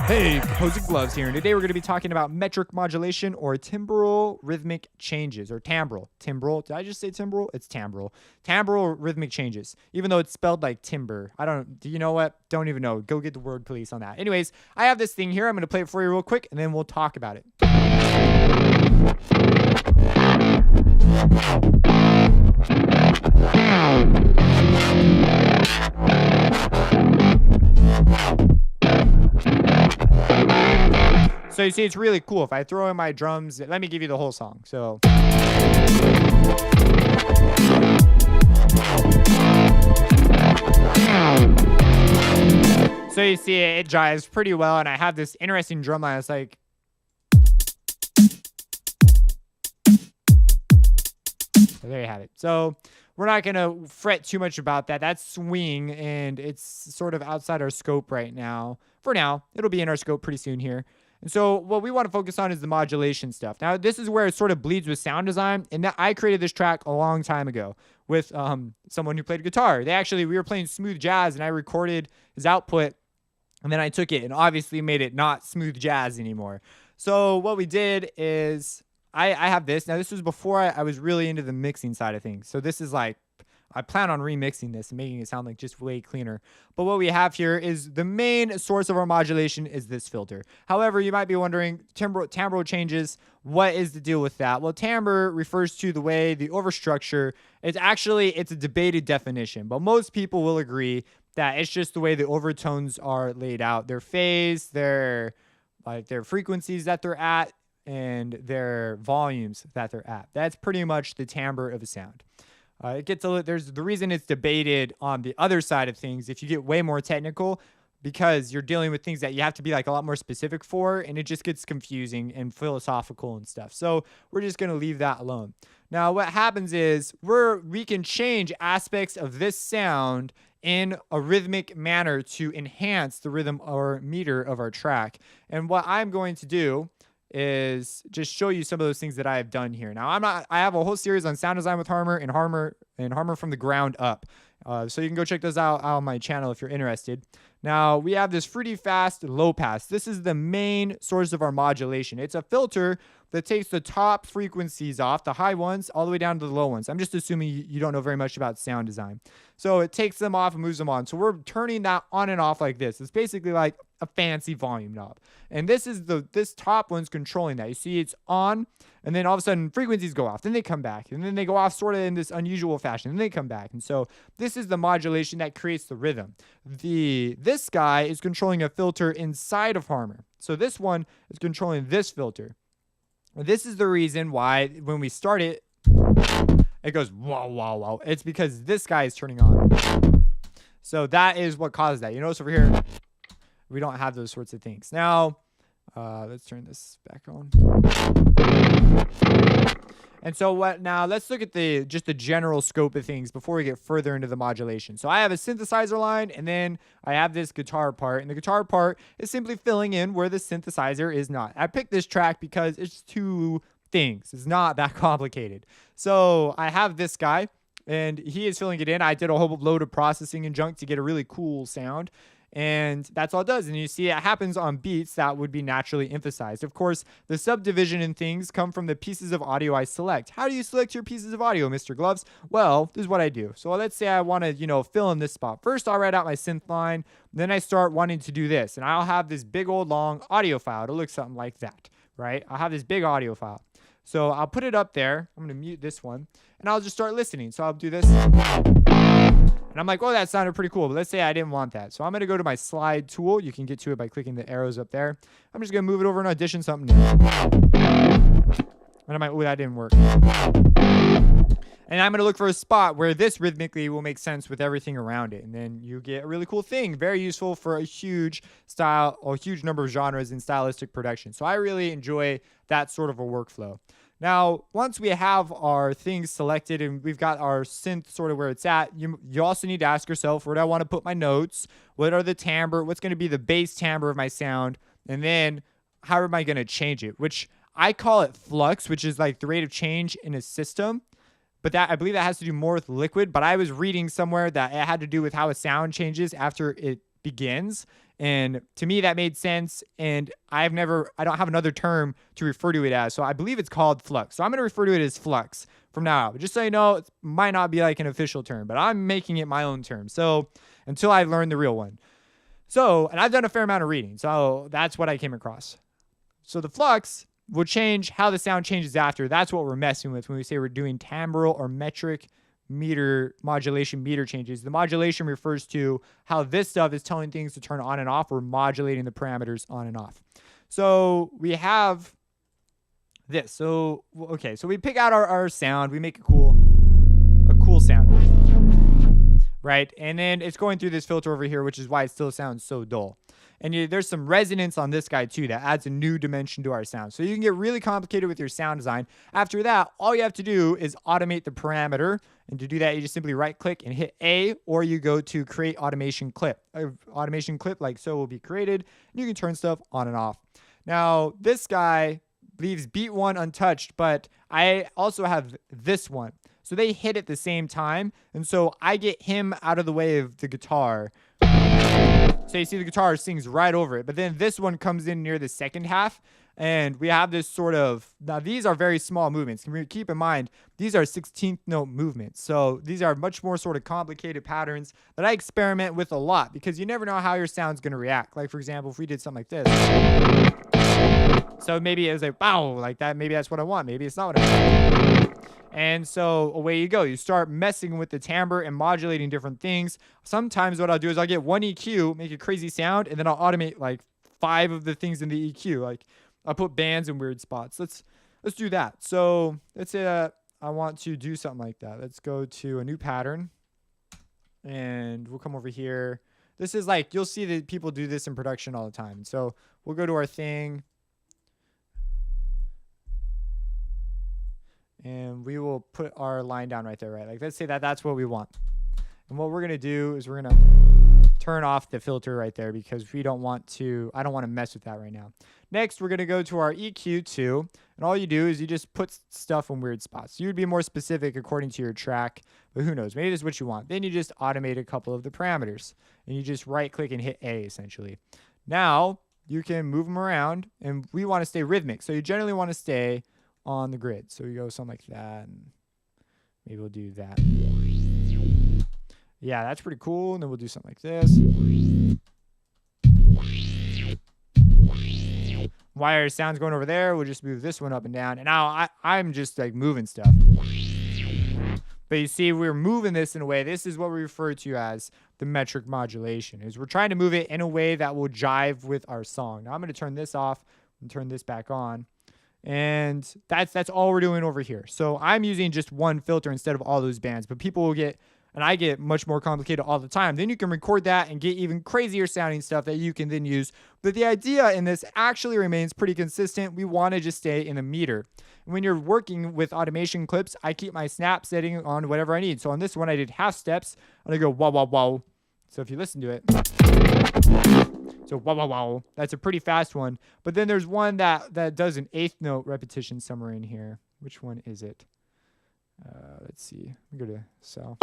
Hey, Composing Gloves here, and today we're going to be talking about metric modulation or timbral rhythmic changes, or timbrel. Timbrel, did I just say timbrel? It's timbrel. Timbrel rhythmic changes, even though it's spelled like timber. I don't, do you know what? Don't even know. Go get the word police on that. Anyways, I have this thing here. I'm going to play it for you real quick, and then we'll talk about it. So you see, it's really cool. If I throw in my drums, let me give you the whole song. So you see, it jives pretty well, and I have this interesting drum line. It's like, so there you have it. So we're not going to fret too much about that. That's swing, and it's sort of outside our scope right now. For now, it'll be in our scope pretty soon here. And so what we want to focus on is the modulation stuff. Now, this is where it sort of bleeds with sound design. And that I created this track a long time ago with someone who played guitar. We were playing smooth jazz, and I recorded his output. And then I took it and obviously made it not smooth jazz anymore. So what we did is I have this. Now, this was before I was really into the mixing side of things. So this is like, I plan on remixing this and making it sound like just way cleaner. But what we have here is the main source of our modulation is this filter. However, you might be wondering, timbre changes, what is the deal with that? Well, timbre refers to the way the overstructure, it's a debated definition, but most people will agree that it's just the way the overtones are laid out. Their phase, their frequencies that they're at, and their volumes that they're at. That's pretty much the timbre of a sound. There's the reason it's debated on the other side of things. If you get way more technical, because you're dealing with things that you have to be like a lot more specific for, and it just gets confusing and philosophical and stuff. So we're just going to leave that alone. Now, what happens is we can change aspects of this sound in a rhythmic manner to enhance the rhythm or meter of our track. And what I'm going to do is just show you some of those things that I have done here. Now, I have a whole series on sound design with Harmor and Harmor from the ground up. So you can go check those out on my channel if you're interested. Now, we have this fruity fast low pass. This is the main source of our modulation. It's a filter that takes the top frequencies off, the high ones, all the way down to the low ones. I'm just assuming you don't know very much about sound design. So it takes them off and moves them on. So we're turning that on and off like this. It's basically like a fancy volume knob. And this top one's controlling that. You see it's on, and then all of a sudden frequencies go off. Then they come back, and then they go off sort of in this unusual fashion. And they come back. And so this is the modulation that creates the rhythm. This guy is controlling a filter inside of Harmor. So this one is controlling this filter. This is the reason why when we start it, it goes wow, wow, wow. It's because this guy is turning on. So that is what causes that. You notice over here, we don't have those sorts of things. Now, let's turn this back on. And so now let's look at just the general scope of things before we get further into the modulation. So I have a synthesizer line, and then I have this guitar part, and the guitar part is simply filling in where the synthesizer is not. I picked this track because it's two things. It's not that complicated. So I have this guy, and he is filling it in. I did a whole load of processing and junk to get a really cool sound. And that's all it does. And you see it happens on beats that would be naturally emphasized. Of course, the subdivision in things come from the pieces of audio I select. How do you select your pieces of audio, Mr. Gloves? Well, this is what I do. So let's say I want to, fill in this spot. First, I'll write out my synth line. Then I start wanting to do this. And I'll have this big old long audio file. It'll look something like that, right? I'll have this big audio file. So I'll put it up there. I'm going to mute this one. And I'll just start listening. So I'll do this. And I'm like, oh, that sounded pretty cool. But let's say I didn't want that. So I'm going to go to my slide tool. You can get to it by clicking the arrows up there. I'm just going to move it over and audition something new. And I'm like, oh, that didn't work. And I'm going to look for a spot where this rhythmically will make sense with everything around it. And then you get a really cool thing. Very useful for a huge number of genres in stylistic production. So I really enjoy that sort of a workflow. Now, once we have our things selected and we've got our synth sort of where it's at, you also need to ask yourself, where do I want to put my notes? What are the timbre? What's going to be the bass timbre of my sound? And then how am I going to change it? Which I call it flux, which is like the rate of change in a system. But I believe that has to do more with liquid. But I was reading somewhere that it had to do with how a sound changes after it begins. And to me, that made sense. And I don't have another term to refer to it as. So I believe it's called flux. So I'm going to refer to it as flux from now on. Just so you know, it might not be like an official term, but I'm making it my own term. So until I learn the real one. So, and I've done a fair amount of reading. So that's what I came across. So the flux will change how the sound changes after. That's what we're messing with when we say we're doing timbral or metric meter modulation meter changes. The modulation refers to how this stuff is telling things to turn on and off. We're modulating the parameters on and off. So we have this. So, okay. So we pick out our sound. We make a cool sound. Right? And then it's going through this filter over here, which is why it still sounds so dull. And there's some resonance on this guy too that adds a new dimension to our sound. So you can get really complicated with your sound design. After that, all you have to do is automate the parameter. And to do that, you just simply right click and hit A, or you go to create automation clip. Automation clip like so will be created. And you can turn stuff on and off. Now, this guy leaves beat 1 untouched, but I also have this one. So they hit at the same time. And so I get him out of the way of the guitar. So you see the guitar sings right over it. But then this one comes in near the second half. And we have this sort of, now these are very small movements. Keep in mind, these are 16th note movements. So these are much more sort of complicated patterns that I experiment with a lot because you never know how your sound's going to react. Like for example, if we did something like this. So maybe it was like, wow, like that. Maybe that's what I want. Maybe it's not what I want. And so away you go. You start messing with the timbre and modulating different things. Sometimes what I'll do is I'll get one EQ, make a crazy sound, and then I'll automate like 5 of the things in the EQ. Like I'll put bands in weird spots. Let's do that. So let's say I want to do something like that. Let's go to a new pattern. And we'll come over here. This is like, you'll see that people do this in production all the time. So we'll go to our thing. And we will put our line down right there, right? Like let's say that's what we want. And what we're going to do is we're going to turn off the filter right there because I don't want to mess with that right now. Next, we're going to go to our EQ too. And all you do is you just put stuff in weird spots. You would be more specific according to your track, but who knows? Maybe this is what you want. Then you just automate a couple of the parameters and you just right click and hit A essentially. Now you can move them around and we want to stay rhythmic. So you generally want to stay on the grid. So we go something like that and maybe we'll do that. Yeah, that's pretty cool. And then we'll do something like this. Wire sounds going over there. We'll just move this one up and down. And now I'm just like moving stuff. But you see, we're moving this in a way. This is what we refer to as the metric modulation. Is we're trying to move it in a way that will jive with our song. Now I'm going to turn this off and turn this back on. And that's all we're doing over here. So I'm using just one filter instead of all those bands. But people will get, and I get much more complicated all the time. Then you can record that and get even crazier sounding stuff that you can then use. But the idea in this actually remains pretty consistent. We want to just stay in a meter. And when you're working with automation clips, I keep my snap setting on whatever I need. So on this one, I did half steps. I'm going to go wow, wow, wow. So if you listen to it. So wow, wow, wow. That's a pretty fast one. But then there's one that does an 8th note repetition somewhere in here. Which one is it? Let's see. Let me go to so.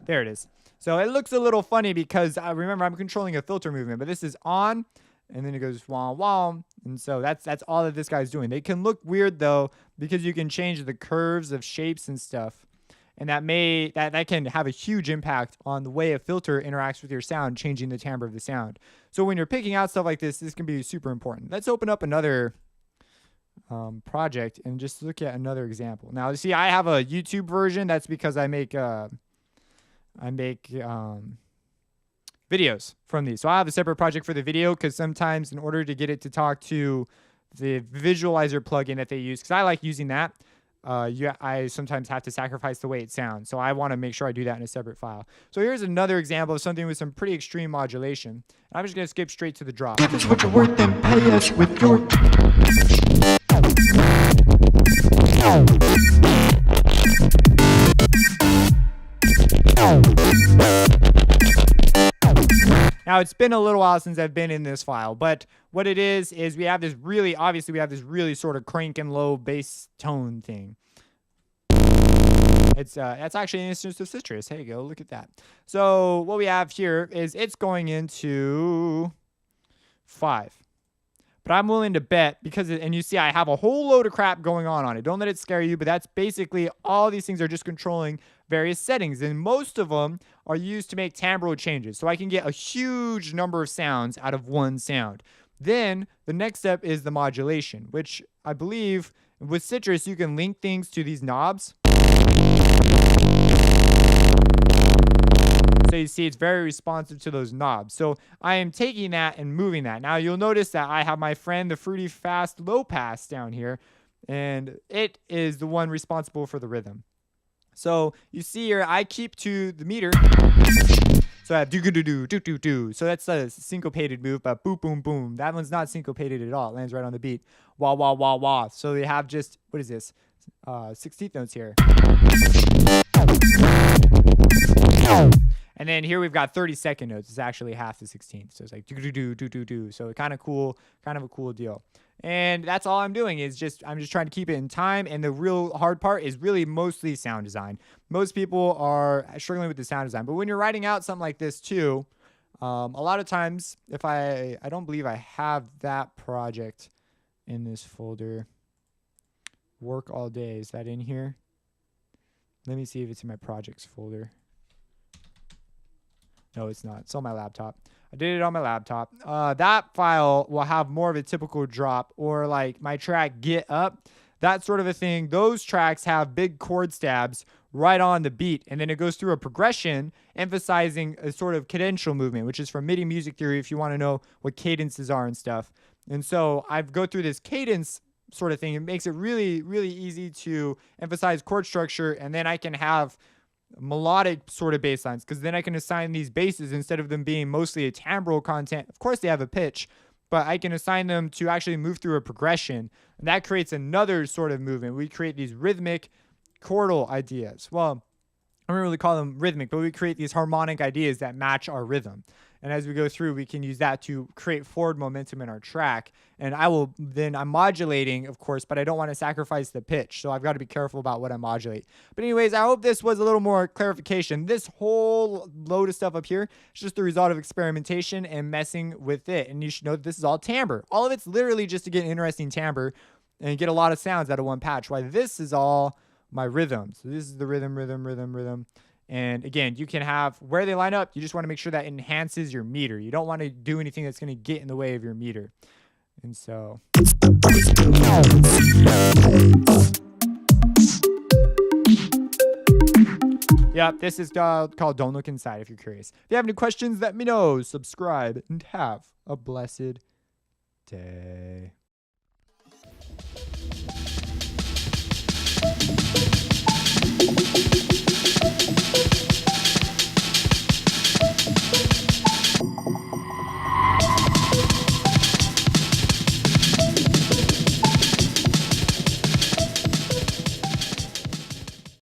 There it is. So it looks a little funny because remember I'm controlling a filter movement, but this is on and then it goes wah wah. And so that's all that this guy's doing. They can look weird though because you can change the curves of shapes and stuff. And that can have a huge impact on the way a filter interacts with your sound, changing the timbre of the sound. So when you're picking out stuff like this can be super important. Let's open up another project and just look at another example. Now, see, I have a YouTube version. That's because I make videos from these. So I have a separate project for the video because sometimes in order to get it to talk to the visualizer plugin that they use, because I like using that, I sometimes have to sacrifice the way it sounds. So I want to make sure I do that in a separate file. So here's another example of something with some pretty extreme modulation. I'm just going to skip straight to the drop. Give us what you're worth and pay us with your... Now, it's been a little while since I've been in this file, but what it is we have this really, obviously we have this really sort of crank and low bass tone thing. That's actually an instance of citrus. Hey, go look at that. So what we have here is it's going into 5. But I'm willing to bet because, and you see, I have a whole load of crap going on it. Don't let it scare you, but that's basically all these things are just controlling various settings. And most of them are used to make timbrel changes. So I can get a huge number of sounds out of one sound. Then the next step is the modulation, which I believe with Citrus, you can link things to these knobs. So you see it's very responsive to those knobs. So I am taking that and moving that. Now you'll notice that I have my friend, the Fruity Fast Low Pass down here, and it is the one responsible for the rhythm. So you see here, I keep to the meter. So I have do do do do do do. So that's a syncopated move, but boom boom boom. That one's not syncopated at all. It lands right on the beat. Wah wah wah wah. So we have just, what is this? 16th notes here. And then here we've got 32nd notes. It's actually half the 16th. So it's like do do do do do do. So kind of cool, kind of a cool deal. And that's all I'm doing is I'm just trying to keep it in time. And the real hard part is really mostly sound design. Most people are struggling with the sound design. But when you're writing out something like this too, a lot of times, if I don't believe I have that project in this folder. Work all day. Is that in here? Let me see if it's in my projects folder. No, it's not. It's on my laptop. I did it on my laptop. That file will have more of a typical drop, or like my track Get Up, that sort of a thing. Those tracks have big chord stabs right on the beat, and then it goes through a progression emphasizing a sort of cadential movement, which is from MIDI music theory if you want to know what cadences are and stuff. And so I go through this cadence sort of thing. It makes it really, really easy to emphasize chord structure, and then I can have melodic sort of bass lines, because then I can assign these basses instead of them being mostly a timbrel content. Of course, they have a pitch, but I can assign them to actually move through a progression, and that creates another sort of movement. We create these rhythmic chordal ideas. Well, I don't really call them rhythmic, but we create these harmonic ideas that match our rhythm. And as we go through, we can use that to create forward momentum in our track. And I'm modulating, of course, but I don't want to sacrifice the pitch. So I've got to be careful about what I modulate. But anyways, I hope this was a little more clarification. This whole load of stuff up here is just the result of experimentation and messing with it. And you should know that this is all timbre. All of it's literally just to get an interesting timbre and get a lot of sounds out of one patch. Why this is all my rhythm. So this is the rhythm. And again, you can have where they line up. You just want to make sure that enhances your meter. You don't want to do anything that's going to get in the way of your meter. And so. Yep, this is called Don't Look Inside if you're curious. If you have any questions, let me know. Subscribe and have a blessed day.